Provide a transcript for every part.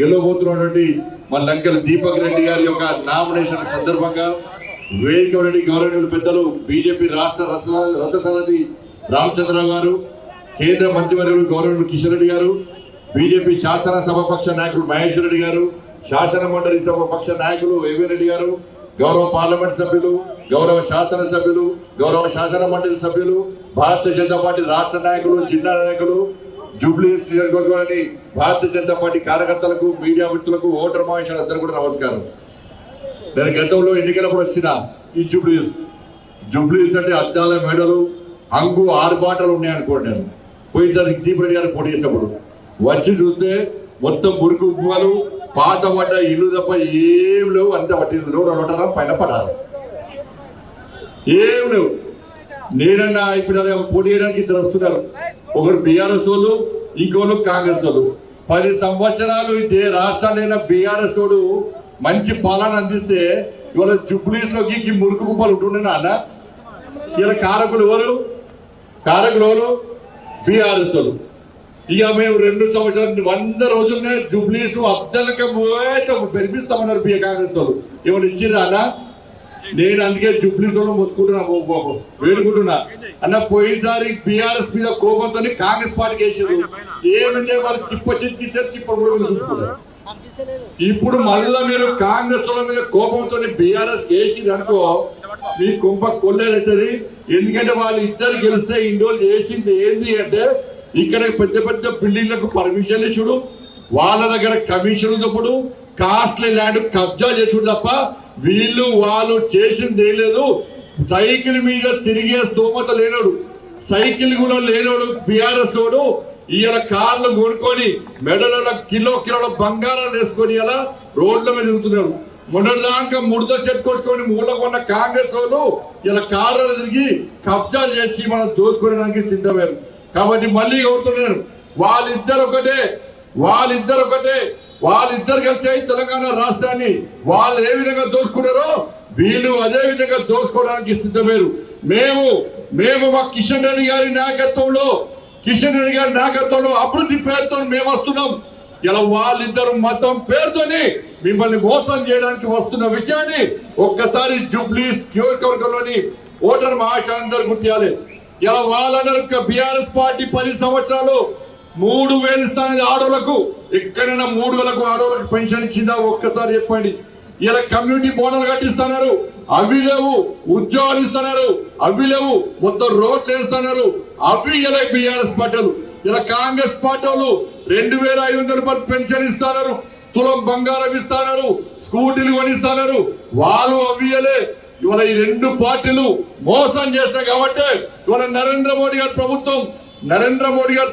గెలవబోతున్నటువంటి మన లంకెల దీపక్ రెడ్డి గారి యొక్క నామినేషన్ సందర్భంగా వేదిక రెడ్డి గౌరవనీయులు పెద్దలు బీజేపీ రాష్ట్ర రథసారథి రామచంద్రరావు గారు, కేంద్ర మంత్రివర్యులు గౌరవనీయులు కిషన్ రెడ్డి గారు, బీజేపీ శాసనసభాపక్ష నాయకులు మహేశ్వర్ రెడ్డి గారు, శాసన మండలి సభాపక్ష నాయకులు ఏవీ రెడ్డి గారు, గౌరవ పార్లమెంట్ సభ్యులు, గౌరవ శాసనసభ్యులు, గౌరవ శాసన మండలి సభ్యులు, భారతీయ జనతా పార్టీ రాష్ట్ర నాయకులు, జిల్లా నాయకులు, జూబ్లీ నియోజకవర్గంలోని భారతీయ జనతా పార్టీ కార్యకర్తలకు, మీడియా మిత్రులకు, ఓటర్ మహాశయులు అందరూ కూడా నమస్కారం. నేను గతంలో ఎన్నికలప్పుడు వచ్చిన ఈ జూబ్లీస్ అంటే అద్దాల మేడలు, హంగు ఆరుబాటలు ఉన్నాయనుకోండి. నేను పోయినసారి దీప్ రెడ్డి గారు పోటీ చేసినప్పుడు వచ్చి చూస్తే మొత్తం మురికి ఉప్పులు, పాత పడ్డ ఇల్లు తప్ప ఏం లేవు. అంత పట్టింది రోడ్డు పైన పడాలి, ఏం లేవు. నేనన్నా ఇప్పుడు పోటీ చేయడానికి ఇద్దరు వస్తున్నారు. ఒకరు బీఆర్ఎస్ వాళ్ళు, ఇంకోళ్ళు కాంగ్రెస్ వాళ్ళు. 10 సంవత్సరాలు ఇదే రాష్ట్రాలైన బీఆర్ఎస్ వాడు మంచి పాలన అందిస్తే ఇవాళ జూబ్లీస్ లోకి మురికి కుప్పలు ఉంటుండే అన్న. ఇలా కారకులు ఎవరు? బీఆర్ఎస్ వాళ్ళు. ఇక మేము 2 సంవత్సరాలు 100 రోజులనే జూబ్లీస్ అద్దలకి పెరిపిస్తామన్నారు కాంగ్రెస్ వాళ్ళు. ఎవరు ఇచ్చిరా అన్న? నేను అందుకే జూబ్లీస్ వాళ్ళు వేడుకుంటున్నా అన్న. పోయినసారి బీఆర్ఎస్ మీద కోపంతో కాంగ్రెస్ పార్టీకి వేసారు. ఏమింటే వాళ్ళు చిప్ప కూడా చూసుకున్నారు. ఇప్పుడు మళ్ళా మీరు కాంగ్రెస్ వాళ్ళ మీద కోపంతో బీఆర్ఎస్ వేసింది అనుకో, మీ కుంప కొల్లేదవుతుంది. ఎందుకంటే వాళ్ళు ఇద్దరు గెలిస్తే ఇన్ని రోజులు చేసింది ఏంది అంటే, ఇక్కడ పెద్ద పెద్ద బిల్డింగ్లకు పర్మిషన్ ఇచ్చుడు, వాళ్ళ దగ్గర కమిషన్ తప్పుడు, కాస్ట్లీ ల్యాండ్ కబ్జా చేసుడు తప్ప వాళ్ళు చేసింది ఏం లేదు. సైకిల్ మీద తిరిగే స్తోమత లేనోడు, సైకిల్ కూడా లేనోడు బీఆర్ఎస్ తోడు ఇవాళ కార్లు కొనుక్కొని మెడల కిలోల బంగారాలు వేసుకొని ఇలా రోడ్ల మీద తిరుగుతున్నాడు. మొన్నటిదాకా ముడత చెట్టుకొచ్చుకొని మూల కొన్న కాంగ్రెస్ వాళ్ళు ఇలా కార్లు తిరిగి కబ్జాలు చేసి మనం దోచుకోవడానికి సిద్ధమయ్యారు. కాబట్టి మళ్ళీ కోరుతున్నాను, వాళ్ళిద్దరు కలిసి తెలంగాణ రాష్ట్రాన్ని వాళ్ళు ఏ విధంగా దోచుకున్నారో వీళ్ళు అదే విధంగా దోచుకోవడానికి సిద్ధమయ్యారు. మేము మా కిషన్ రెడ్డి గారి నాయకత్వంలో అభివృద్ధి పేరుతో మేము వస్తున్నాం. ఇలా వాళ్ళిద్దరు మతం పేరుతోని మిమ్మల్ని మోసం చేయడానికి వస్తున్న విషయాన్ని ఒక్కసారి జూబ్లీస్ నియోజకవర్గంలోని ఓటర్ మహాశయులందరూ గుర్తియాలి. ఇలా వాళ్ళందరూ బీఆర్ఎస్ పార్టీ 10 సంవత్సరాలు 3000 ఇస్తానది ఆడోళ్లకు. ఎక్కడైనా 3000కు ఆడోళ్లకు పెన్షన్ ఇచ్చిందా ఒక్కసారి చెప్పండి. ఇలా కమ్యూనిటీ బోనాలు కట్టిస్తున్నారు, అవి లేవు. ఉద్యోగాలు ఇస్తున్నారు, అవి లేవు. మొత్తం రోడ్లు వేస్తున్నారు, అవి ఇలా బీఆర్ఎస్ పార్టీలు. ఇలా కాంగ్రెస్ పార్టీ వాళ్ళు 2500 రూపాయలు పెన్షన్ ఇస్తున్నారు, తులం బంగారం ఇస్తున్నారు, స్కూటీలు కొనిస్తున్నారు. వాళ్ళు అవ్వియలే. ఇవాళ ఈ 2 పార్టీలు మోసం చేస్తాయి. కాబట్టి ఇవాళ నరేంద్ర మోడీ గారి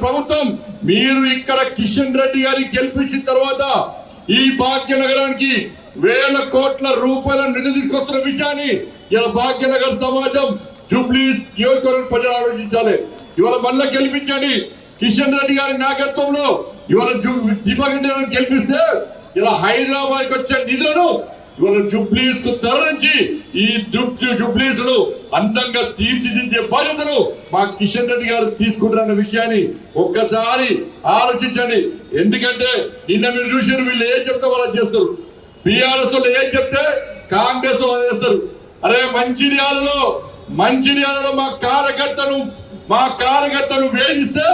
ప్రభుత్వం మీరు ఇక్కడ కిషన్ రెడ్డి గారికి గెలిపించిన తర్వాత ఈ భాగ్యనగరానికి 1000 కోట్ల రూపాయల నిధులు తీసుకొస్తున్న విషయాన్ని ఇలా భాగ్యనగర్ సమాజం, జూబ్లీస్ నియోజకవర్గం ప్రజలు ఆలోచించాలి. ఇవాళ మళ్ళీ గెలిపించండి. కిషన్ రెడ్డి గారి నాయకత్వంలో ఇవాళ దీపక్ రెడ్డి గారిని గెలిపిస్తే ఇలా హైదరాబాద్ వచ్చే నిధులను ఇవాళ జూబ్లీస్ కు తరలించి ఈ జూబ్లీస్ ను అందంగా తీర్చిదిద్దే బాధ్యతను మా కిషన్ రెడ్డి గారు తీసుకుంటారన్న విషయాన్ని ఒక్కసారి ఆలోచించండి. ఎందుకంటే నిన్న మీరు చూసారు, వీళ్ళు ఏం చెప్తే వాళ్ళు చేస్తారు. బీఆర్ఎస్ వాళ్ళు ఏం చెప్తే కాంగ్రెస్ వాళ్ళు చేస్తారు. అరే మంచిర్యాలలో మా కార్యకర్తను వేధిస్తే,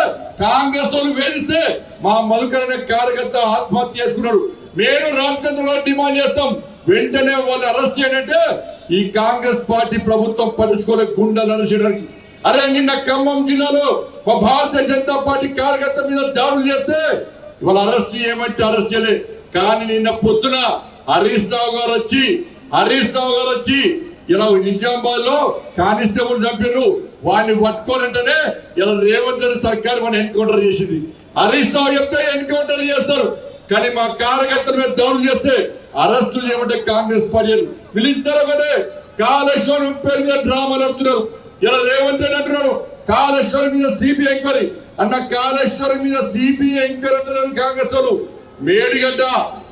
కాంగ్రెస్ వాళ్ళు వేధిస్తే మా మధుకర్ అనే కార్యకర్త ఆత్మహత్య చేసుకున్నాడు. మేము రామచంద్ర గారు డిమాండ్ చేస్తాం, వెంటనే వాళ్ళు అరెస్ట్ చేయాలంటే ఈ కాంగ్రెస్ పార్టీ ప్రభుత్వం పట్టించుకోలే గుండెలు అరెస్ట్. అరే నిన్న ఖమ్మం జిల్లాలో మా భారతీయ జనతా పార్టీ కార్యకర్త మీద దాడులు చేస్తే ఇవాళ అరెస్ట్ చేయమంటే అరెస్ట్ చేయలే. కానీ నిన్న పొద్దున హరీష్ రావు గారు వచ్చి ఇలా నిజామాబాద్ లో కానిస్టేబుల్ చంపారు. వాడిని పట్టుకోనంటేనే ఇలా రేవంత్ రెడ్డి సర్కార్ వాడిని ఎన్కౌంటర్ చేసింది. హరీష్ రావు చెప్తే ఎన్కౌంటర్ చేస్తారు, కానీ మా కార్యకర్తల మీద దాడులు చేస్తే అరెస్టులు చేయమంటే కాంగ్రెస్ పార్టీ. వీళ్ళిద్దరు ఒకటే కాళేశ్వరం పేరు మీద డ్రామాలు ఆడుతున్నారు. ఇలా రేవంత్ రెడ్డి అంటున్నారు కాళేశ్వరం మీద సిబిఐ ఎంక్వైరీ అన్న. కాళేశ్వరం మీద సిబిఐ ఎంక్వైరీ అంటున్నారు కాంగ్రెస్ వాళ్ళు. మేడిగడ్డ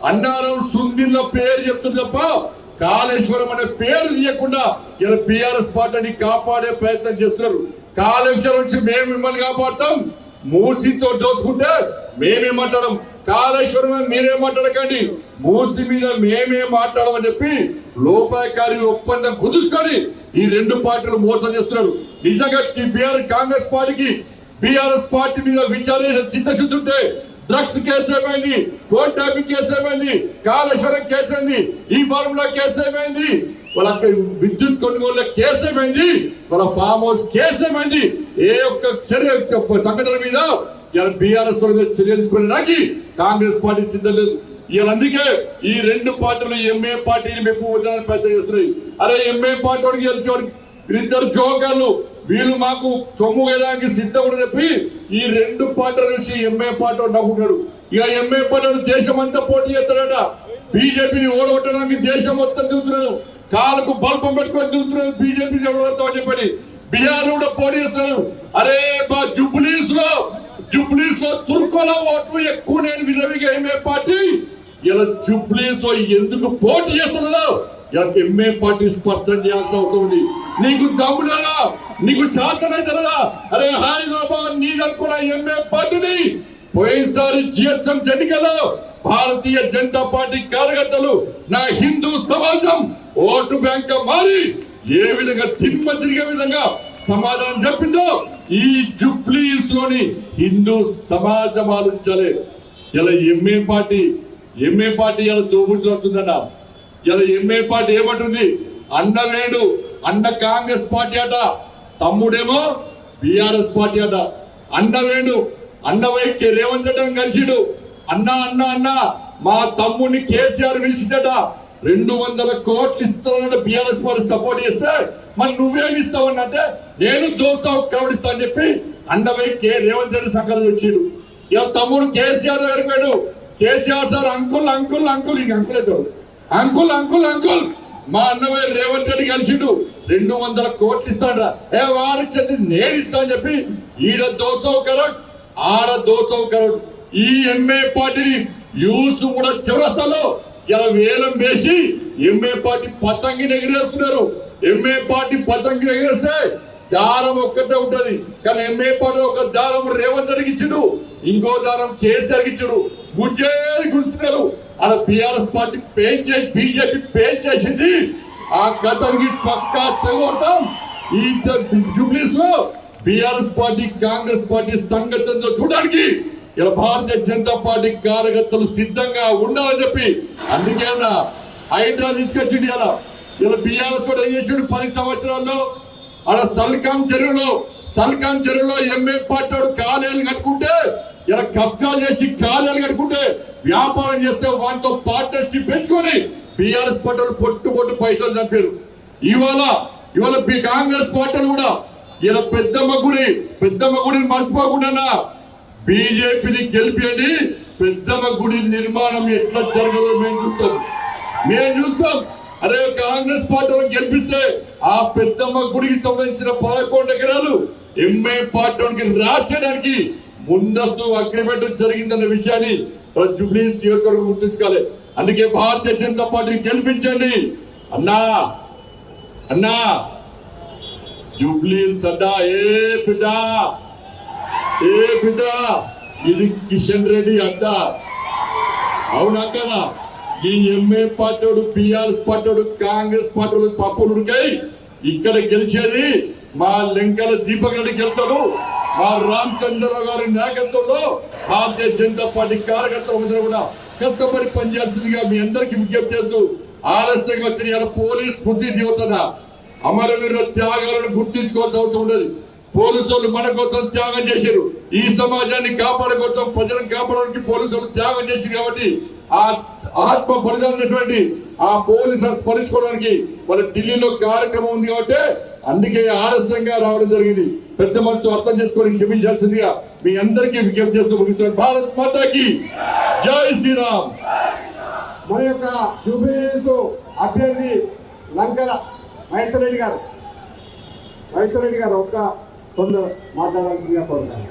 అన్నారం సుందిల్ల పేరు చెప్తుంది తప్ప కాళేశ్వరం అనే పేరు తీయకుండా ఇలా బీఆర్ఎస్ పార్టీని కాపాడే ప్రయత్నం చేస్తున్నారు. కాళేశ్వరం నుంచి మేము మిమ్మల్ని కాపాడుతాం, మూసితో దోచుకుంటే మేమేమంటాం. కాళేశ్వరం మీరే మాట్లాడకండి, మూసి మీద మేమే మాట్లాడమని చెప్పి లోపాయకారి ఒప్పందం కుదుర్చుకొని ఈ రెండు పార్టీలు మోసం చేస్తున్నారు. నిజంగా కాంగ్రెస్ పార్టీకి బీఆర్ఎస్ పార్టీ మీద విచారణ చిత్తశుద్ధి ఉంటే డ్రగ్స్ కేసు ఏమైంది, ఫోన్ ట్యాపింగ్ కేసు ఏమైంది, కాళేశ్వరం కేసు అయింది, ఈ ఫార్ములా కేసు ఏమైంది, వాళ్ళ విద్యుత్ కొనుగోలు కేసు ఏమైంది, వాళ్ళ ఫామ్ హౌస్ కేసు ఏమైంది, ఏ ఒక్క చర్య సంఘటన మీద బీఆర్ఎస్ చర్యించుకోవడానికి కాంగ్రెస్ పార్టీ సిద్ధం లేదు. ఇలా అందుకే ఈ రెండు పార్టీలు ఎంఏ పార్టీని మెప్పు వద్దని ప్రయత్నం చేస్తున్నాయి. అరే ఎంఏ పార్టీ వాడికి గెలిచేవాడికి వీళ్ళిద్దరు జోకర్లు, వీళ్ళు మాకు సొమ్ము వేయడానికి సిద్ధం అని చెప్పి ఈ రెండు పార్టీల నుంచి ఎంఏ పార్టీ నవ్వుకున్నాడు. ఇక ఎంఏ పార్టీ దేశం అంతా పోటీ చేస్తాడట, బీజేపీని ఓడగొట్టడానికి దేశం మొత్తం తిరుగుతున్నాడు, కాళ్ళకు బల్పం పెట్టుకొని తిరుగుతున్నాడు బీజేపీ అని చెప్పని బీహార్ కూడా పోటీ చేస్తున్నాడు. అరే మా జుబ్లీస్ లో తుర్కోల ఓట్లు ఎక్కువ నేను విరవిగా ఎంఏ పార్టీ ఇలా జుబ్లీస్ లో ఎందుకు పోటీ చేస్తున్నదో ఎంఏ పార్టీ స్పష్టం చేయాల్సిన అవసరం ఉంది. నీకు దమ్ములేదా, నీకు చేతనైతేదా? అరే హైదరాబాద్ నీదనుకున్న ఎంఏ పార్టీని పోయినసారి జిహెచ్ఎం ఎన్నికల్లో భారతీయ జనతా పార్టీ కార్యకర్తలు నా హిందూ సమాజం ఓటు బ్యాంక్ మారి ఏ విధంగా తిరిగే విధంగా సమాధానం చెప్పిందో ఈ జుబ్లీస్ లోని హిందూ సమాజం ఆలోచించాలి. ఇలా ఎంఏ పార్టీ ఇలా దోబుడు అవుతుందన్న. ఇలా ఎంఏ పార్టీ ఏమంటుంది, అన్న వేడు అన్న కాంగ్రెస్ పార్టీ అట, తమ్ముడేమో బీఆర్ఎస్ పార్టీ అట. అన్న వేడు అన్న వైకి రేవంత్ రెడ్డి కలిసిడు, అన్న మా తమ్ముడిని కేసీఆర్ పిలిచిందట, 200 కోట్లు ఇస్తానన్న బీఆర్ఎస్ పార్టీ సపోర్ట్ చేస్తే మరి నువ్వేమి ఇస్తావన్నంటే నేను దోస్తావు కవడిస్తా అని చెప్పి అన్నవైకి రేవంత్ రెడ్డి సంకల్పం వచ్చిండు. ఇలా తమ్ముడు కేసీఆర్ దగ్గరికి పోయాడు. కేసీఆర్ సార్ అంకుల్ ఇంక అంకుల్ మా అన్నవై రేవంత్ రెడ్డి కలిసిండు, 200 కోట్లు ఇస్తాడ. వాడిచ్చింది నేను ఇస్తా అని చెప్పి ఈడ దోసవు కరోడ్ ఆడ దోసవు కరోడ్. ఈ ఎంఏ పార్టీని యూస్ కూడా చివరస్తాలో ఇలా వేలం వేసి ఎంఏ పార్టీ పతంగిని ఎగిరేస్తున్నారు. ఎంఏ పార్టీ పతంగిని ఎగిరేస్తే దారం ఒక్కటే ఉంటది, కానీ ఎంఏ పార్టీ ఒక దారం రేవంత్ రెడ్డికి ఇచ్చుడు, ఇంకో దారం కేసీఆర్కి ఇచ్చుడు, గుడ్డేది గుర్తున్నారు. అలా బీఆర్ఎస్ పార్టీ బీజేపీ పే చేసింది. ఆ గతానికి పక్కా తెగొడతాం. ఈ జూబ్లీస్ లో బీఆర్ఎస్ పార్టీ కాంగ్రెస్ పార్టీ సంఘటనతో చూడడానికి ఇలా భారతీయ జనతా పార్టీ కార్యకర్తలు సిద్ధంగా ఉండాలని చెప్పి అందుకే హైదరాబాద్ తీసుకొచ్చింది. ఇలా బీఆర్ఎస్ కూడా చేసాడు 10 సంవత్సరాల్లో. అలా సల్కాం చెరువులో ఎంఏ పార్టీ వాడు కాలేలు కట్టుకుంటే ఇలా కబ్జాలు చేసి కాలేలు కట్టుకుంటే వ్యాపారం చేస్తే వాటితో పార్ట్నర్షిప్ పెంచుకొని బీఆర్ఎస్ పార్టీ పొట్టు పైసలు చంపారు. ఇవాళ కాంగ్రెస్ పార్టీలు కూడా ఇలా పెద్దమ్మ గుడిని మర్చిపోకుండా బీజేపీని గెలిపేయండి. పెద్దమ్మ గుడి నిర్మాణం ఎట్లా జరగదో మేము చూస్తాం. అదే కాంగ్రెస్ పార్టీ గెలిపిస్తే ఆ పెద్దమ్మ గుడికి సంబంధించిన 11 ఎకరాలు ఎంఏ పార్టీకి రాసేయడానికి ముందస్తు అగ్రిమెంట్ జరిగిందన్న విషయాన్ని జూబ్లీస్ నియోజకవర్గం గుర్తుంచుకోవాలి. అందుకే భారతీయ జనతా పార్టీని గెలిపించండి అన్నా. జూబ్లీస్ అడ్డా ఏ బిడ్డ ఇది కిషన్ రెడ్డి అడ్డా, అవునా కదా? ఈ ఎంఏ party BRS party Congress party పప్పులుడికై ఇక్కడ గెలిచేది మా లెంకల దీపక్ రెడ్డి గెలుస్తాడు. మా రామచంద్రరావు గారి నాయకత్వంలో భారతీయ జనతా పార్టీ కార్యకర్తలు కూడా కష్టపడి పనిచేస్తుందిగా మీ అందరికి విజ్ఞప్తి చేస్తూ ఆలస్యంగా వచ్చిన పోలీస్ స్మృతి దివసన అమరవీరుల త్యాగాలను గుర్తించుకోవాల్సిన అవసరం ఉండదు. పోలీసులు మన కోసం త్యాగం చేశారు. ఈ సమాజాన్ని కాపాడుకోసం, ప్రజలను కాపాడడానికి పోలీసులు త్యాగం చేశారు. కాబట్టి ఆ ఆత్మ బలిదానటువంటి ఆ పోలీసులు స్మరించుకోవడానికి మన ఢిల్లీలో కార్యక్రమం ఉంది. కాబట్టి అందుకే ఆలస్యంగా రావడం జరిగింది. పెద్ద మనసు అర్థం చేసుకొని క్షమించాల్సిందిగా మీ అందరికీ విజ్ఞప్తి చేస్తూ ముగిస్తున్నాను. భారత్ మాతాకి జై శ్రీరామ్. మన యొక్క జూబ్లీహిల్స్ అభ్యర్థి లంకల మహేశ్వర్ రెడ్డి గారు ఒక్క కొందరు మాట్లాడాల్సిందిగా కోరుతాను.